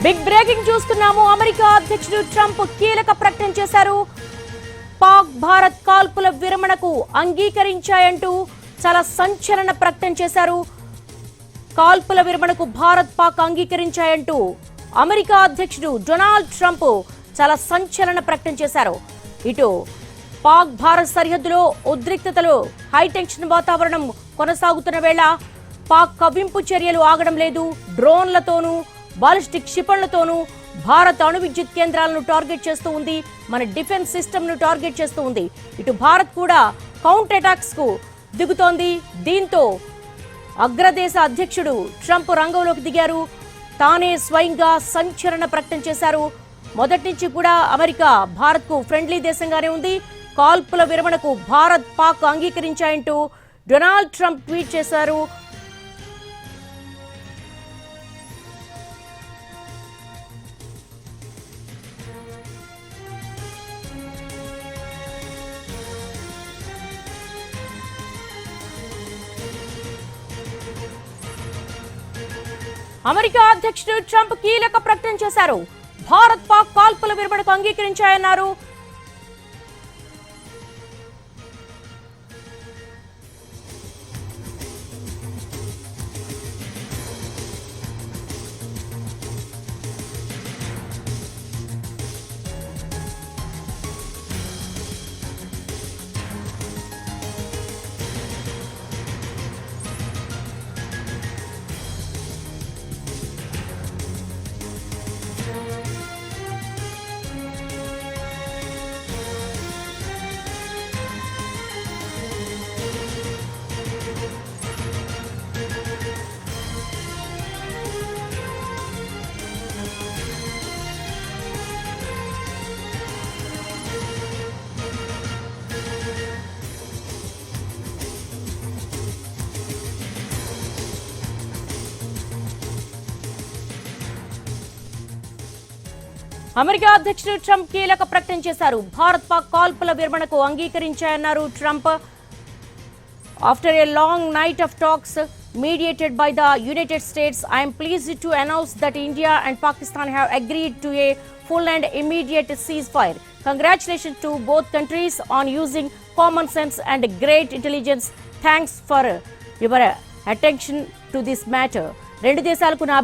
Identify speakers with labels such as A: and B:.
A: Big breaking చూస్తున్నాము. America అధ్యక్షుడు Trump కీలక ప్రకటన చేశారు. పాక్ భారత్ కాల్పుల విరమణకు అంగీకరించాయంటూ చాలా సంచలన ప్రకటన చేశారు. కాల్పుల విరమణకు భారత్ పాక్ అంగీకరించాయంటూ అమెరికా అధ్యక్షుడు డొనాల్డ్ ట్రంప్ చాలా సంచలన ప్రకటన చేశారు. ఇటు పాక్ భారత్ సరిహద్దులో ఉద్రిక్తతలు, హైటెన్షన్ వాతావరణం కొనసాగుతున్న వేళ పాక్ కవ్వింపు చర్యలు ఆగడం లేదు. డ్రోన్లతోనూ బాలిస్టిక్ క్షిపణులతోనూ భారత్ అణు విద్యుత్ కేంద్రాలను టార్గెట్ చేస్తూ ఉంది. మన డిఫెన్స్ సిస్టమ్ ను టార్గెట్ చేస్తూ ఉంది. ఇటు భారత్ కూడా కౌంటర్ అటాక్స్ కు దిగుతోంది. దీంతో అగ్రదేశ అధ్యక్షుడు ట్రంప్ రంగంలోకి దిగారు. తానే స్వయంగా సంచలన ప్రకటన చేశారు. మొదటి నుంచి కూడా అమెరికా భారత్ కు ఫ్రెండ్లీ దేశంగానే ఉంది. కాల్పుల విరమణకు భారత్ పాక్ అంగీకరించాయంటూ డొనాల్డ్ ట్రంప్ ట్వీట్ చేశారు. అమెరికా అధ్యక్షుడు ట్రంప్ కీలక ప్రకటన చేశారు. భారత్ పాక్ కాల్పుల విరమణకు అంగీకరించాయన్నారు. అమెరికా అధ్యక్షుడు ట్రంప్ కీలక ప్రకటన చేశారు. భారత్ పాక్ కాల్పుల విరమణకు అంగీకరించాయన్నారు Trump. After a long night of talks mediated by the United States, I am pleased to announce that India and Pakistan have agreed to a full and immediate ceasefire. Congratulations to both countries on using common sense and great intelligence. Thanks for your attention to this matter. రెండు దేశాలకు నా